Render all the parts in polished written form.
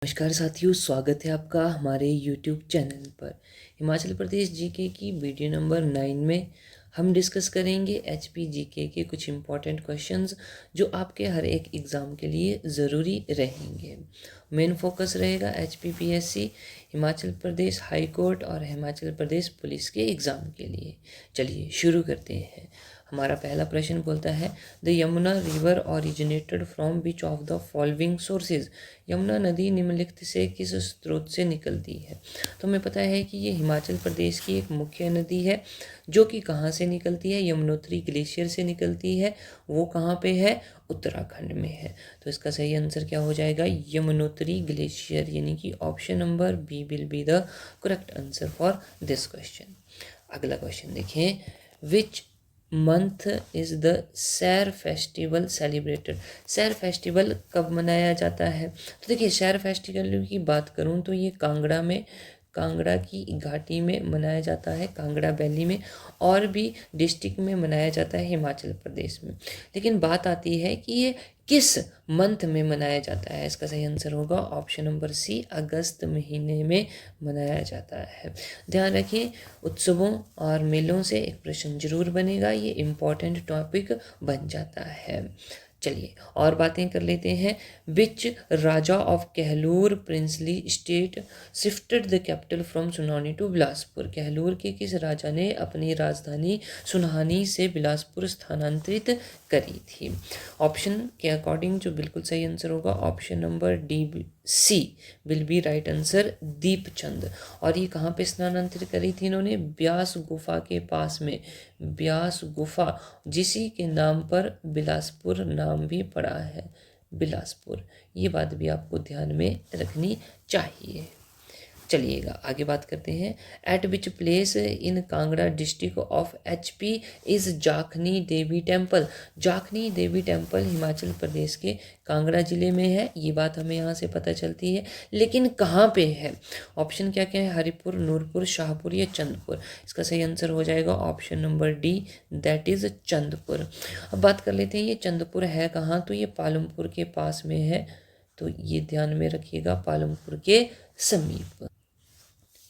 नमस्कार साथियों, स्वागत है आपका हमारे YouTube चैनल पर। हिमाचल प्रदेश जीके की वीडियो नंबर 9 में हम डिस्कस करेंगे एचपी जीके के कुछ इम्पॉर्टेंट क्वेश्चंस जो आपके हर एक एग्ज़ाम के लिए ज़रूरी रहेंगे। मेन फोकस रहेगा HPPSC, Himachal Pradesh high court और हिमाचल प्रदेश पुलिस के एग्ज़ाम के लिए। चलिए शुरू करते हैं। हमारा पहला प्रश्न बोलता है the Yamuna river originated from which of the following sources. Yamuna नदी निम्नलिखित से किस स्रोत से निकलती है। तो हमें पता है कि ये हिमाचल प्रदेश की एक मुख्य नदी है जो कि कहाँ से निकलती है, यमुनोत्री ग्लेशियर से निकलती है। वो कहाँ पे है, उत्तराखंड में है। तो इसका सही आंसर क्या हो जाएगा, यमुनोत्री ग्लेशियर, यानी कि option number B will be the correct answer for this question. अगला क्वेश्चन देखें, which month is the Sair festival celebrated. Sair festival कब मनाया जाता है। तो देखिए, सैर फेस्टिवल की बात करूं तो ये कांगड़ा की घाटी में मनाया जाता है, कांगड़ा वैली में, और भी डिस्ट्रिक्ट में मनाया जाता है हिमाचल प्रदेश में। लेकिन बात आती है कि ये किस मंथ में मनाया जाता है। इसका सही आंसर होगा ऑप्शन नंबर सी, अगस्त महीने में मनाया जाता है। ध्यान रखिए, उत्सवों और मेलों से एक प्रश्न जरूर बनेगा, ये इम्पॉर्टेंट टॉपिक बन जाता है। चलिए और बातें कर लेते हैं। Which raja of Kahlur princely state shifted the capital from Sunani to Bilaspur. Kahlur के किस राजा ने अपनी राजधानी सुनानी से बिलासपुर स्थानांतरित करी थी। ऑप्शन के अकॉर्डिंग जो बिल्कुल सही आंसर होगा option number D C will be right answer, Deepchand. और ये कहाँ पे स्थानांतरित करी थी इन्होंने, ब्यास गुफा के पास में। ब्यास गुफा, जिसी के नाम पर बिलासपुर नाम भी पड़ा है, बिलासपुर। ये बात भी आपको ध्यान में रखनी चाहिए। चलिएगा आगे बात करते हैं। At which place in Kangra district of HP is Jakhni Devi temple. Jakhni Devi temple Himachal Pradesh के कांगड़ा जिले में है, ये बात हमें यहाँ से पता चलती है। लेकिन कहाँ पे है, ऑप्शन क्या क्या है, हरिपुर, नूरपुर, शाहपुर या चंदपुर। इसका सही आंसर हो जाएगा option number D, that is Chandpur. अब बात कर लेते हैं ये चंदपुर है कहाँ, तो ये पालमपुर के पास में है। तो ये ध्यान में रखिएगा, पालमपुर के समीप।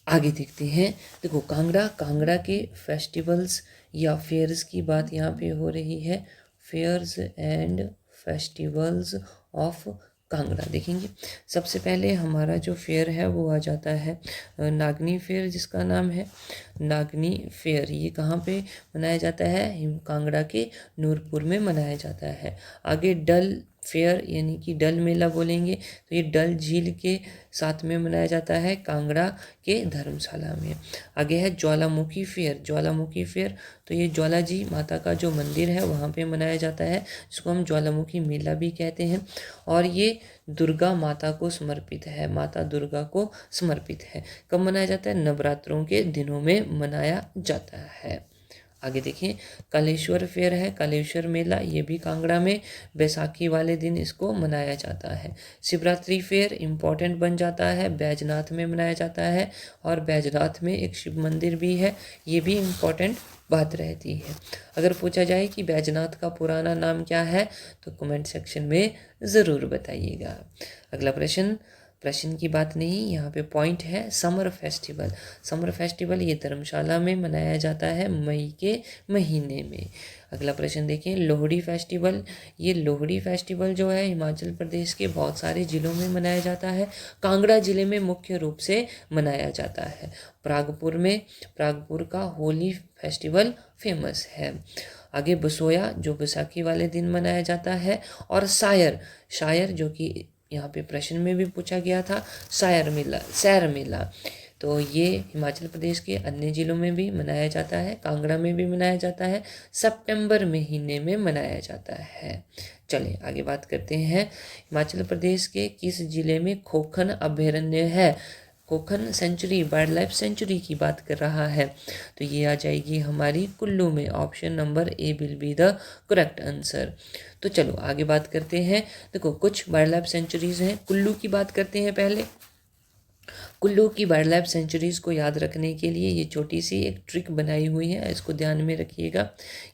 आगे देखते हैं। देखो, कांगड़ा के फेस्टिवल्स या फेयर्स की बात यहाँ पे हो रही है। Fairs and festivals of Kangra देखेंगे। सबसे पहले हमारा जो फेयर है वो आ जाता है नागनी फेयर, जिसका नाम है नागनी फेयर। ये कहाँ पे मनाया जाता है, कांगड़ा के नूरपुर में मनाया जाता है। आगे डल फेयर यानी कि डल मेला बोलेंगे, तो ये डल झील के साथ में मनाया जाता है कांगड़ा के धर्मशाला में। आगे है ज्वालामुखी फेयर। ज्वालामुखी फेयर तो ये ज्वाला जी माता का जो मंदिर है वहाँ पे मनाया जाता है, जिसको हम ज्वालामुखी मेला भी कहते हैं। और ये दुर्गा माता को समर्पित है, माता दुर्गा को समर्पित है। कब मनाया जाता है, नवरात्रों के दिनों में मनाया जाता है। आगे देखें, कालेश्वर फेयर है, कालेश्वर मेला, ये भी कांगड़ा में बैसाखी वाले दिन इसको मनाया जाता है। शिवरात्रि फेयर इम्पॉर्टेंट बन जाता है, बैजनाथ में मनाया जाता है, और बैजनाथ में एक शिव मंदिर भी है, ये भी इम्पॉर्टेंट बात रहती है। अगर पूछा जाए कि बैजनाथ का पुराना नाम क्या है, तो कमेंट सेक्शन में ज़रूर बताइएगा। अगला प्रश्न की बात नहीं, यहाँ पे पॉइंट है समर फेस्टिवल। समर फेस्टिवल ये धर्मशाला में मनाया जाता है मई के महीने में। अगला प्रश्न देखें, लोहड़ी फेस्टिवल। ये लोहड़ी फेस्टिवल जो है हिमाचल प्रदेश के बहुत सारे ज़िलों में मनाया जाता है, कांगड़ा ज़िले में मुख्य रूप से मनाया जाता है। प्रागपुर का होली फेस्टिवल फेमस है। आगे बसोया जो बैसाखी वाले दिन मनाया जाता है, और शायर जो कि यहाँ पे प्रश्न में भी पूछा गया था, सैर मेला तो ये हिमाचल प्रदेश के अन्य ज़िलों में भी मनाया जाता है, कांगड़ा में भी मनाया जाता है, सितंबर महीने में मनाया जाता है। चलिए आगे बात करते हैं। हिमाचल प्रदेश के किस ज़िले में खोखन अभयारण्य है। खोखन सेंचुरी, वाइल्ड लाइफ सेंचुरी की बात कर रहा है, तो ये आ जाएगी हमारी कुल्लू में। Option number A will be the correct answer. तो चलो आगे बात करते हैं। देखो, कुछ वाइल्ड लाइफ सेंचुरीज हैं, कुल्लू की बात करते हैं पहले। कुल्लू की वाइल्ड लाइफ सेंचुरीज़ को याद रखने के लिए ये छोटी सी एक ट्रिक बनाई हुई है, इसको ध्यान में रखिएगा।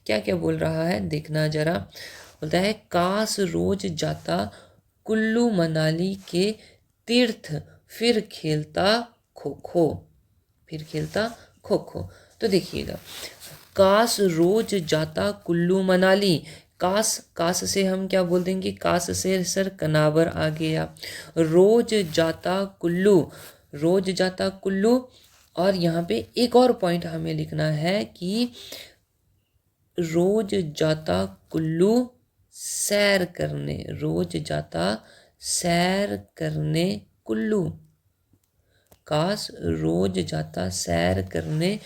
क्या क्या बोल रहा है देखना जरा। बोलता है, कास रोज जाता कुल्लू मनाली के तीर्थ, फिर खेलता खो खो, फिर खेलता खो खो। तो देखिएगा, काश रोज जाता कुल्लू मनाली। काश, काश से हम क्या बोल देंगे, काश से सर कनावर आ गया। रोज जाता कुल्लू, रोज जाता कुल्लू। और यहाँ पे एक और पॉइंट हमें लिखना है कि रोज जाता कुल्लू सैर करने, रोज जाता सैर करने कुल्लू। काश रोज जाता सैर करने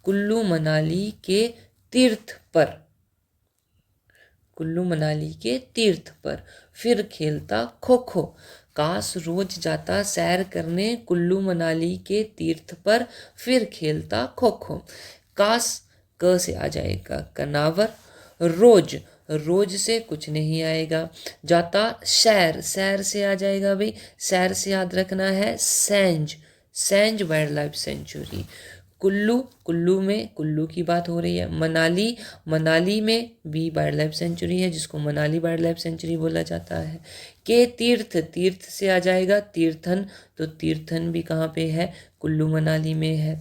कुल्लू मनाली के तीर्थ पर, कुल्लू मनाली के तीर्थ पर, फिर खेलता खो खो। काश रोज जाता सैर करने कुल्लू मनाली के तीर्थ पर, फिर खेलता खो खो। काश, क से आ जाएगा कनावर। रोज, रोज से कुछ नहीं आएगा। जाता सैर, सैर से आ जाएगा भाई, सैर से याद रखना है Sainz, Sainz wild life sanctuary. Kullu, Kullu में कुल्लू की बात हो रही है। मनाली, मनाली में भी वाइल्ड लाइफ सेंचुरी है जिसको मनाली वाइल्ड लाइफ सेंचुरी बोला जाता है। के तीर्थ, तीर्थ से आ जाएगा तीर्थन, तो तीर्थन भी कहाँ पे है, कुल्लू मनाली में है।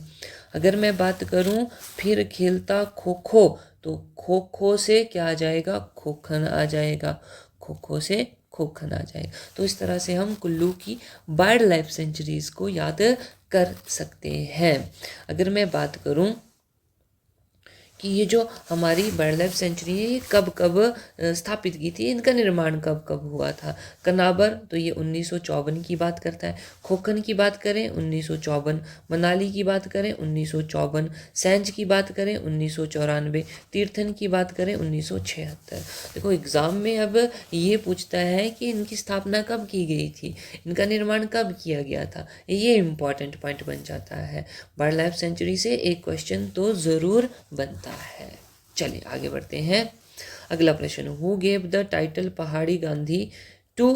अगर मैं बात करूं फिर खेलता खो खो, तो खो खो से क्या आ जाएगा, खोखन आ जाएगा, खो खो से खोखन आ जाएगा। तो इस तरह से हम कुल्लू की वाइल्ड लाइफ सेंचुरीज को याद कर सकते हैं। अगर मैं बात करूं कि ये जो हमारी वाइल्ड लाइफ सेंचुरी है ये कब कब स्थापित की थी, इनका निर्माण कब कब हुआ था। कनाबर, तो ये 1954 की बात करता है। खोखन की बात करें 1954, मनाली की बात करें 1954, सेंज की बात करें 1994, तीर्थन की बात करें 1976। देखो एग्जाम में अब ये पूछता है कि इनकी स्थापना कब की गई थी, इनका निर्माण कब किया गया था, ये इंपॉर्टेंट पॉइंट बन जाता है। वाइल्ड लाइफ सेंचुरी से एक क्वेश्चन तो ज़रूर बनता है। चलिए आगे बढ़ते हैं। अगला प्रश्न, हु गेव द टाइटल पहाड़ी गांधी टू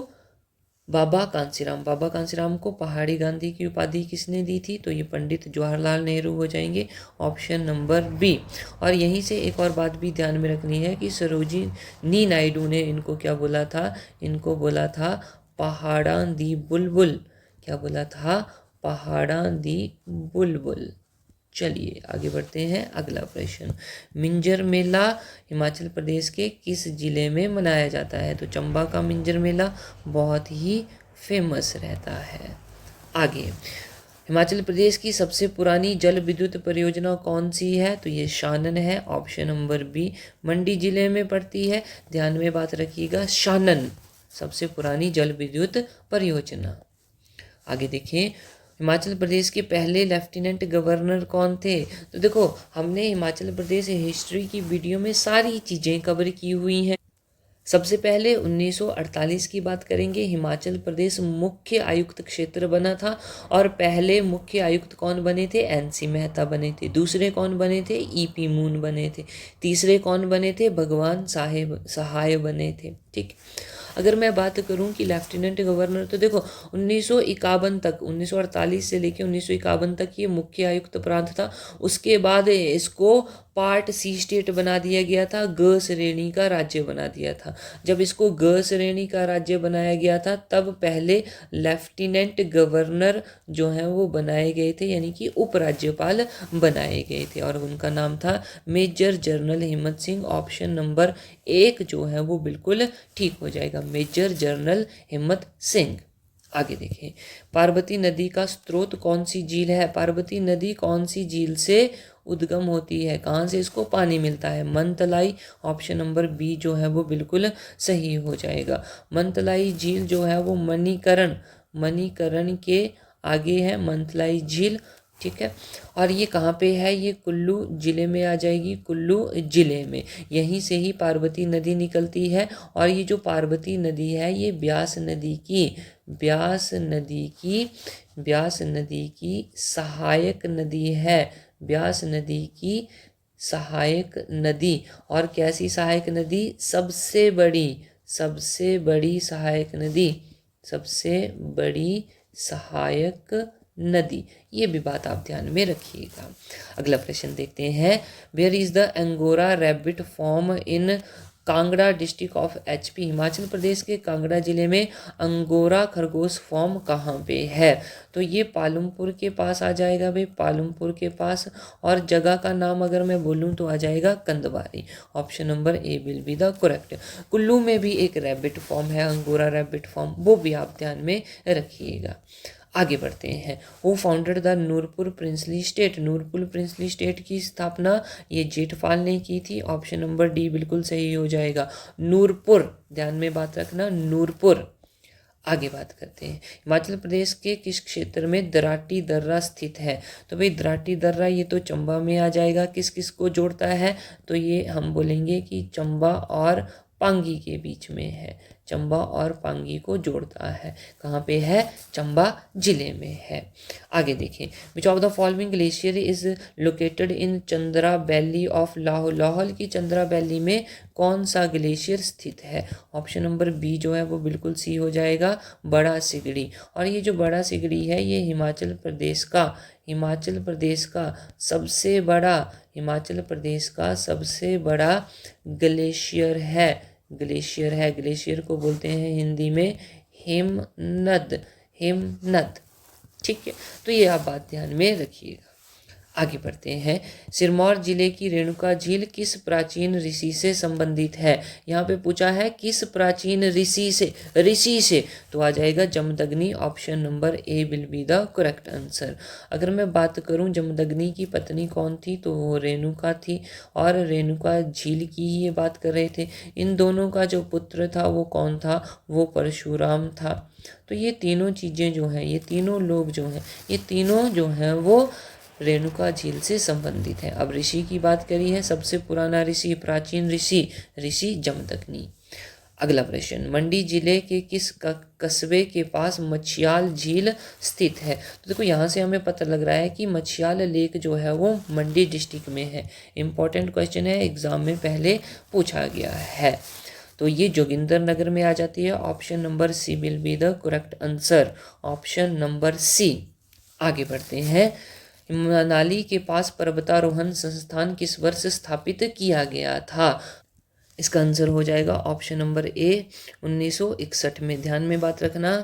बाबा कांसीराम। बाबा कांसीराम को पहाड़ी गांधी की उपाधि किसने दी थी, तो ये पंडित जवाहरलाल नेहरू हो जाएंगे, ऑप्शन नंबर बी। और यहीं से एक और बात भी ध्यान में रखनी है कि सरोजिनी नायडू ने इनको क्या बोला था, इनको बोला था पहाड़ा दी बुलबुल। क्या बोला था, पहाड़ा दी बुलबुल। चलिए आगे बढ़ते हैं। अगला प्रश्न, मिंजर मेला हिमाचल प्रदेश के किस जिले में मनाया जाता है, तो चंबा का मिंजर मेला बहुत ही फेमस रहता है। आगे, हिमाचल प्रदेश की सबसे पुरानी जल विद्युत परियोजना कौन सी है, तो ये शानन है, ऑप्शन नंबर बी। मंडी जिले में पड़ती है, ध्यान में बात रखिएगा, शानन सबसे पुरानी जल विद्युत परियोजना। आगे देखिए, हिमाचल प्रदेश के पहले लेफ्टिनेंट गवर्नर कौन थे, तो देखो हमने हिमाचल प्रदेश हिस्ट्री की वीडियो में सारी चीज़ें कवर की हुई हैं। सबसे पहले 1948 की बात करेंगे, हिमाचल प्रदेश मुख्य आयुक्त क्षेत्र बना था और पहले मुख्य आयुक्त कौन बने थे, एनसी मेहता बने थे। दूसरे कौन बने थे, ईपी मून बने थे। तीसरे कौन बने थे, भगवान साहेब सहाय बने थे। ठीक, अगर मैं बात करूं कि लेफ्टिनेंट गवर्नर, तो देखो 1951 तक, 1948 से लेकर 1951 तक ये मुख्य आयुक्त प्रांत था। उसके बाद इसको पार्ट सी स्टेट बना दिया गया था, ग श्रेणी का राज्य बना दिया था। जब इसको ग श्रेणी का राज्य बनाया गया था तब पहले लेफ्टिनेंट गवर्नर जो हैं वो बनाए गए थे, यानी कि उपराज्यपाल बनाए गए थे, और उनका नाम था मेजर जनरल हिम्मत सिंह। ऑप्शन नंबर एक जो है वो बिल्कुल ठीक हो जाएगा, मेजर जनरल हिम्मत सिंह। आगे देखिए, पार्वती नदी का स्रोत कौन सी झील है, पार्वती नदी कौन सी झील से उद्गम होती है, कहाँ से इसको पानी मिलता है, मनतलाई। ऑप्शन नंबर बी जो है वो बिल्कुल सही हो जाएगा। मनतलाई झील जो है वो मणिकरण, मणिकरण के आगे है मनतलाई झील। ठीक है, और ये कहाँ पे है, ये कुल्लू जिले में आ जाएगी, कुल्लू जिले में। यहीं से ही पार्वती नदी निकलती है, और ये जो पार्वती नदी है ये ब्यास नदी की, ब्यास नदी की, ब्यास नदी की सहायक नदी है, ब्यास नदी की सहायक नदी। और कैसी सहायक नदी, सबसे बड़ी, सबसे बड़ी सहायक नदी, सबसे बड़ी सहायक नदी। ये भी बात आप ध्यान में रखिएगा। अगला प्रश्न देखते हैं, where is the Angora rabbit farm in Kangra district of HP, Himachal Pradesh के कांगड़ा जिले में अंगोरा खरगोश फार्म कहाँ पे है? तो ये पालमपुर के पास आ जाएगा भाई, पालमपुर के पास। और जगह का नाम अगर मैं बोलूँ तो आ जाएगा Kandwari. Option number A will be the correct. Kullu में भी एक रैबिट फार्म है, अंगोरा रैबिट फार्म, वो भी आप ध्यान में रखिएगा। आगे बढ़ते हैं। Who founded the Nurpur princely state, Nurpur princely state की स्थापना ये जेठपाल ने की थी। ऑप्शन नंबर डी बिल्कुल सही हो जाएगा, नूरपुर, ध्यान में बात रखना, नूरपुर। आगे बात करते हैं। हिमाचल प्रदेश के किस क्षेत्र में दराटी दर्रा स्थित है? तो भाई दराटी दर्रा ये तो चंबा में आ जाएगा। किस किस को जोड़ता है? तो ये हम बोलेंगे कि चंबा और पांगी के बीच में है, चंबा और पांगी को जोड़ता है। कहाँ पे है? चंबा जिले में है। आगे देखें। Which of the following glacier is located in Chandra valley of Lahaul, Lahaul की चंद्रा वैली में कौन सा ग्लेशियर स्थित है? ऑप्शन नंबर बी जो है वो बिल्कुल सी हो जाएगा, बड़ा सिगड़ी। और ये जो बड़ा सिगड़ी है ये हिमाचल प्रदेश का सबसे बड़ा, हिमाचल प्रदेश का सबसे बड़ा ग्लेशियर को बोलते हैं हिंदी में हिमनद। ठीक है, तो ये आप बात ध्यान में रखिएगा। आगे बढ़ते हैं। सिरमौर जिले की रेणुका झील किस प्राचीन ऋषि से संबंधित है? यहाँ पे पूछा है किस प्राचीन ऋषि से, तो आ जाएगा Jamadagni. Option number A will be the correct answer. अगर मैं बात करूँ जमदग्नि की पत्नी कौन थी, तो वो रेणुका थी, और रेणुका झील की ही ये बात कर रहे थे। इन दोनों का जो पुत्र था वो कौन था? वो परशुराम था। तो ये तीनों चीज़ें जो हैं, ये तीनों लोग जो हैं, ये तीनों जो हैं वो रेणुका झील से संबंधित है। अब ऋषि की बात करी है, सबसे पुराना ऋषि, प्राचीन ऋषि जमदग्नि। अगला प्रश्न। मंडी जिले के किस कस्बे के पास मछियाल झील स्थित है? तो देखो यहाँ से हमें पता लग रहा है कि मछियाल लेक जो है वो मंडी डिस्ट्रिक्ट में है। इंपॉर्टेंट क्वेश्चन है, एग्जाम में पहले पूछा गया है। तो ये जोगिंदर नगर में आ जाती है। Option number C will be the correct answer, option number C. आगे बढ़ते हैं। मनाली के पास पर्वतारोहण संस्थान किस वर्ष स्थापित किया गया था? इसका आंसर हो जाएगा ऑप्शन नंबर ए 1961 में। ध्यान में बात रखना,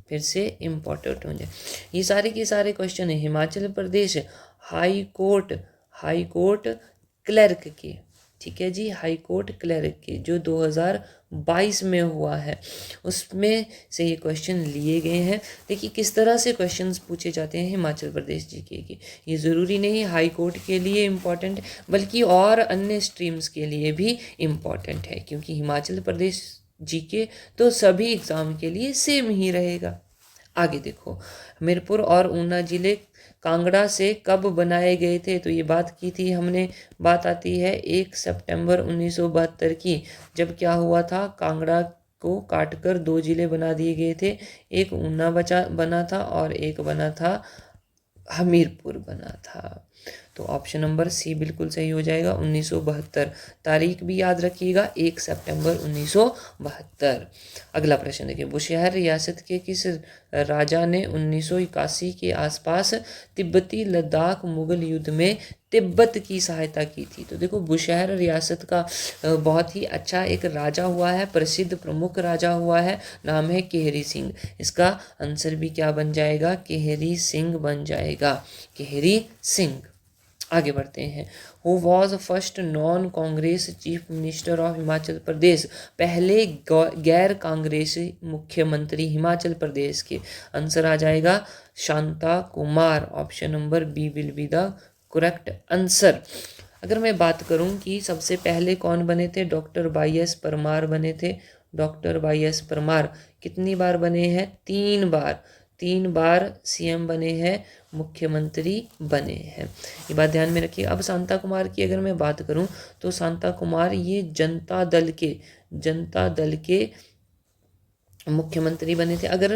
फिर से इम्पोर्टेंट हो जाए। ये सारे के सारे क्वेश्चन है Himachal Pradesh high court clerk के, ठीक है जी, हाई कोर्ट क्लर्क के जो 2022 में हुआ है, उसमें से ये क्वेश्चन लिए गए हैं। देखिए किस तरह से क्वेश्चंस पूछे जाते हैं हिमाचल प्रदेश जीके के। ये ज़रूरी नहीं हाई कोर्ट के लिए इम्पॉर्टेंट, बल्कि और अन्य स्ट्रीम्स के लिए भी इम्पॉर्टेंट है, क्योंकि हिमाचल प्रदेश जीके तो सभी एग्ज़ाम के लिए सेम ही रहेगा। आगे देखो। हमीरपुर और ऊना जिले कांगड़ा से कब बनाए गए थे? तो ये बात की थी हमने। बात आती है 1 सितंबर 1972 की, जब क्या हुआ था, कांगड़ा को काटकर 2 जिले बना दिए गए थे। एक ऊना बना था और एक बना था हमीरपुर बना था। तो ऑप्शन नंबर सी बिल्कुल सही हो जाएगा, 1972। तारीख भी याद रखिएगा, 1 सितंबर 1972। अगला प्रश्न देखिए। बुशहर रियासत के किस राजा ने 1981 के आसपास तिब्बती लद्दाख मुगल युद्ध में तिब्बत की सहायता की थी? तो देखो बुशहर रियासत का बहुत ही अच्छा एक राजा हुआ है, प्रसिद्ध प्रमुख राजा हुआ है, नाम है केहरी सिंह। इसका आंसर भी क्या बन जाएगा? केहरी सिंह बन जाएगा, केहरी सिंह। आगे बढ़ते हैं। Who was first non Congress chief minister of Himachal Pradesh? पहले गैर कांग्रेसी मुख्यमंत्री हिमाचल प्रदेश के। आंसर आ जाएगा Shanta Kumar. Option number B will be the correct answer. अगर मैं बात करूं कि सबसे पहले कौन बने थे, डॉक्टर वाई एस परमार बने थे। डॉक्टर वाई एस परमार कितनी बार बने हैं? 3 बार सीएम बने हैं, मुख्यमंत्री बने हैं। ये बात ध्यान में रखिए। अब शांता कुमार की अगर मैं बात करूं तो शांता कुमार ये जनता दल के मुख्यमंत्री बने थे। अगर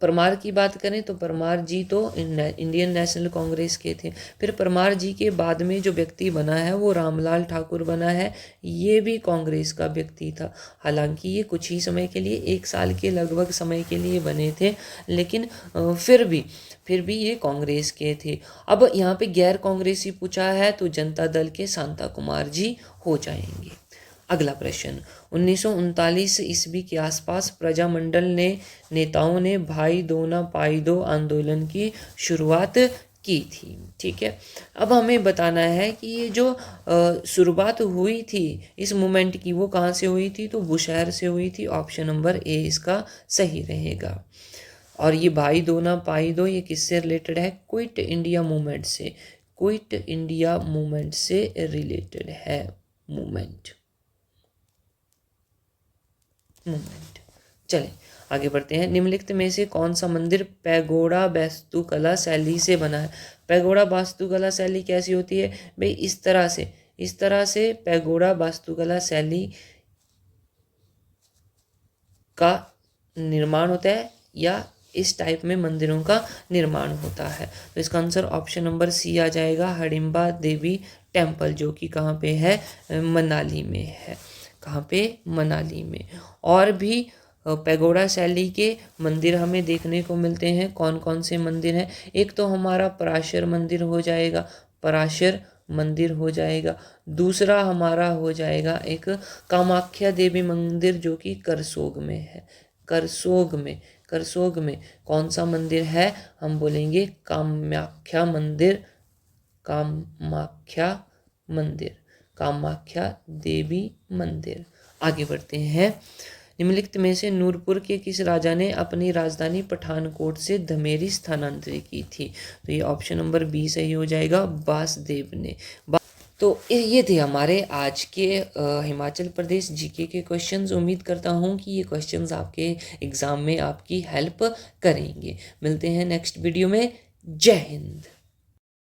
परमार की बात करें तो परमार जी तो इंडियन नेशनल कांग्रेस के थे। फिर परमार जी के बाद में जो व्यक्ति बना है वो रामलाल ठाकुर बना है, ये भी कांग्रेस का व्यक्ति था। हालांकि ये कुछ ही समय के लिए, 1 साल के लगभग समय के लिए बने थे, लेकिन फिर भी ये कांग्रेस के थे। अब यहाँ पे गैर कांग्रेसी पूछा है तो जनता दल के शांता कुमार जी हो जाएंगे। अगला प्रश्न, 1939 ईस्वी के आसपास प्रजामंडल ने नेताओं ने भाई दो ना पाई दो आंदोलन की शुरुआत की थी। ठीक है, अब हमें बताना है कि ये जो शुरुआत हुई थी इस मूवमेंट की, वो कहाँ से हुई थी, तो बुशहर से हुई थी। ऑप्शन नंबर ए इसका सही रहेगा। और ये भाई दो ना पाई दो ये किससे रिलेटेड है, क्विट इंडिया मूवमेंट से, क्विट इंडिया मूवमेंट से रिलेटेड है मूवमेंट। चलें आगे बढ़ते हैं। निम्नलिखित में से कौन सा मंदिर पैगोडा वास्तुकला शैली से बना है। पैगोडा वास्तुकला शैली कैसी होती है भाई, इस तरह से पैगोडा वास्तुकला शैली का निर्माण होता है, या इस टाइप में मंदिरों का निर्माण होता है। तो इसका आंसर ऑप्शन नंबर सी आ जाएगा, हडिम्बा देवी टेम्पल, जो कि कहाँ पे है, मनाली में है। कहाँ पे, मनाली में। और भी पैगोडा शैली के मंदिर हमें देखने को मिलते हैं। कौन कौन से मंदिर हैं, एक तो हमारा पराशर मंदिर हो जाएगा, पराशर मंदिर हो जाएगा। दूसरा हमारा हो जाएगा एक कामाख्या देवी मंदिर, जो कि करसोग में है। करसोग में कौन सा मंदिर है, हम बोलेंगे कामाख्या मंदिर, कामाख्या देवी मंदिर। आगे बढ़ते हैं। निम्नलिखित में से नूरपुर के किस राजा ने अपनी राजधानी पठानकोट से धमेरी स्थानांतरित की थी। तो ये ऑप्शन नंबर बी सही हो जाएगा, वासुदेव ने। तो ये थे हमारे आज के हिमाचल प्रदेश जीके के क्वेश्चंस। उम्मीद करता हूँ कि ये क्वेश्चंस आपके एग्ज़ाम में आपकी हेल्प करेंगे। मिलते हैं नेक्स्ट वीडियो में। जय हिंद।